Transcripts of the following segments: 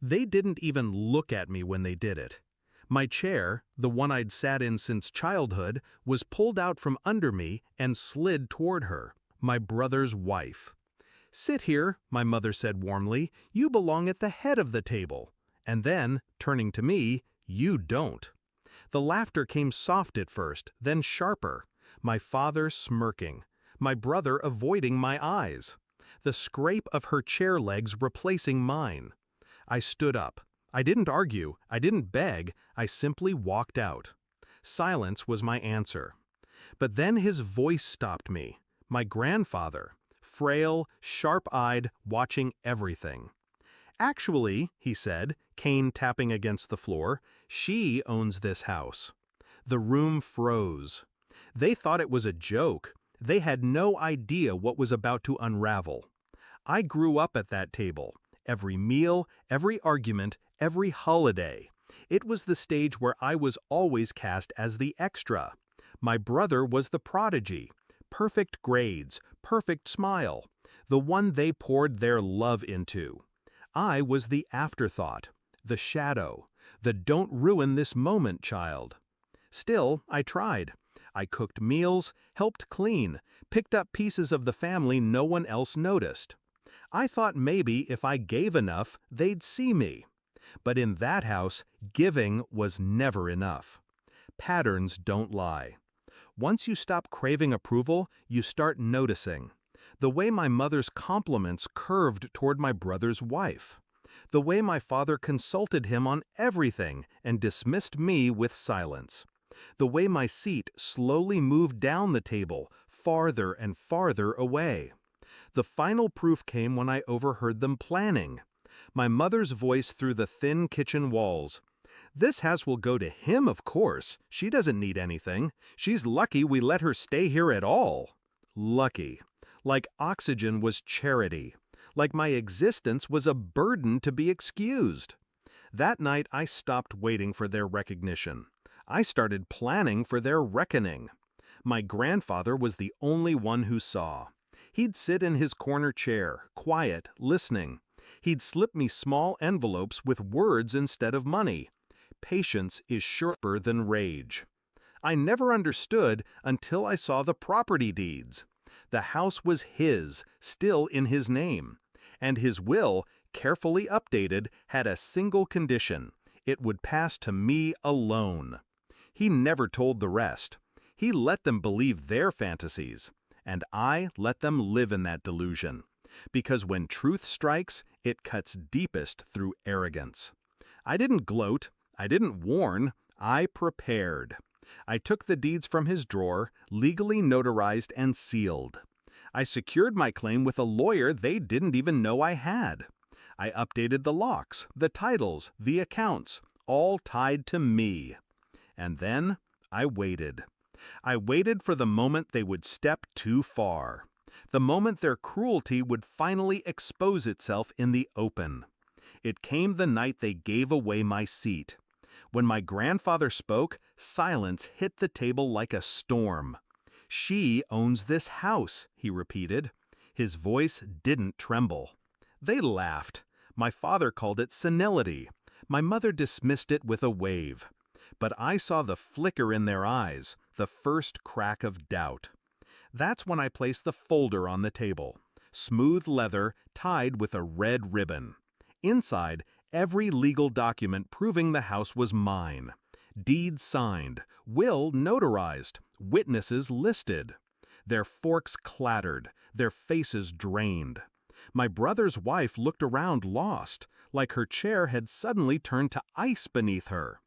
They didn't even look at me when they did it. My chair, the one I'd sat in since childhood, was pulled out from under me and slid toward her, my brother's wife. "Sit here," my mother said warmly. "You belong at the head of the table." And then, turning to me, "You don't." The laughter came soft at first, then sharper. My father smirking. My brother avoiding my eyes. The scrape of her chair legs replacing mine. I stood up. I didn't argue, I didn't beg, I simply walked out. Silence was my answer. But then his voice stopped me. My grandfather, frail, sharp-eyed, watching everything. "Actually," he said, cane tapping against the floor, "she owns this house." The room froze. They thought it was a joke. They had no idea what was about to unravel. I grew up at that table. Every meal, every argument, every holiday. It was the stage where I was always cast as the extra. My brother was the prodigy. Perfect grades, perfect smile. The one they poured their love into. I was the afterthought, the shadow, the "don't ruin this moment" child. Still, I tried. I cooked meals, helped clean, picked up pieces of the family no one else noticed. I thought maybe if I gave enough, they'd see me. But in that house, giving was never enough. Patterns don't lie. Once you stop craving approval, you start noticing. The way my mother's compliments curved toward my brother's wife. The way my father consulted him on everything and dismissed me with silence. The way my seat slowly moved down the table, farther and farther away. The final proof came when I overheard them planning. My mother's voice through the thin kitchen walls. "This house will go to him, of course. She doesn't need anything. She's lucky we let her stay here at all." Lucky. Like oxygen was charity. Like my existence was a burden to be excused. That night I stopped waiting for their recognition. I started planning for their reckoning. My grandfather was the only one who saw. He'd sit in his corner chair, quiet, listening. He'd slip me small envelopes with words instead of money. Patience is sharper than rage. I never understood until I saw the property deeds. The house was his, still in his name. And his will, carefully updated, had a single condition. It would pass to me alone. He never told the rest. He let them believe their fantasies. And I let them live in that delusion. Because when truth strikes, it cuts deepest through arrogance. I didn't gloat. I didn't warn. I prepared. I took the deeds from his drawer, legally notarized and sealed. I secured my claim with a lawyer they didn't even know I had. I updated the locks, the titles, the accounts, all tied to me. And then I waited. I waited for the moment they would step too far. The moment their cruelty would finally expose itself in the open. It came the night they gave away my seat. When my grandfather spoke, silence hit the table like a storm. "She owns this house," he repeated. His voice didn't tremble. They laughed. My father called it senility. My mother dismissed it with a wave. But I saw the flicker in their eyes, the first crack of doubt. That's when I placed the folder on the table. Smooth leather, tied with a red ribbon. Inside, every legal document proving the house was mine. Deeds signed, will notarized, witnesses listed. Their forks clattered, their faces drained. My brother's wife looked around lost, like her chair had suddenly turned to ice beneath her.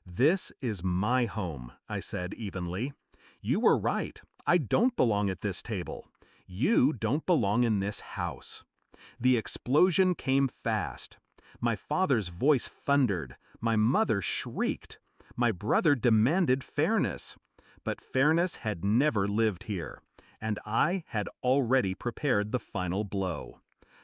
"This is my home," I said evenly. "You were right. I don't belong at this table. You don't belong in this house." The explosion came fast. My father's voice thundered. My mother shrieked. My brother demanded fairness. But fairness had never lived here, and I had already prepared the final blow.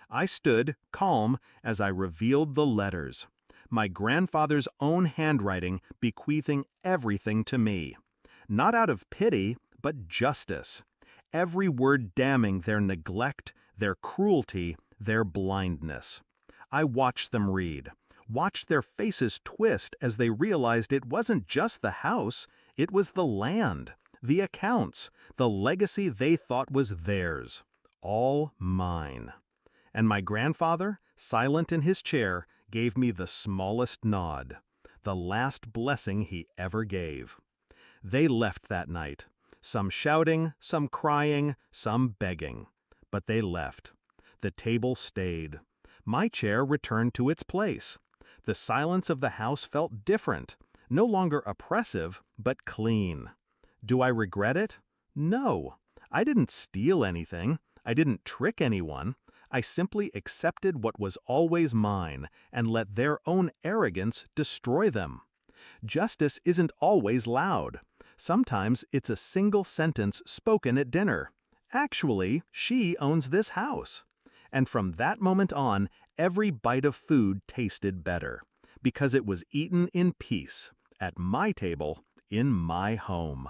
I stood, calm, as I revealed the letters. My grandfather's own handwriting bequeathing everything to me. Not out of pity, but justice. Every word damning their neglect, their cruelty, their blindness. I watched them read. watched their faces twist as they realized it wasn't just the house, it was the land, the accounts, the legacy they thought was theirs. All mine. And my grandfather, silent in his chair, gave me the smallest nod, the last blessing he ever gave. They left that night, some shouting, some crying, some begging. But they left. The table stayed. My chair returned to its place. The silence of the house felt different, no longer oppressive, but clean. Do I regret it? No. I didn't steal anything. I didn't trick anyone. I simply accepted what was always mine and let their own arrogance destroy them. Justice isn't always loud. Sometimes it's a single sentence spoken at dinner. Actually, she owns this house. And from that moment on, every bite of food tasted better, because it was eaten in peace, at my table, in my home.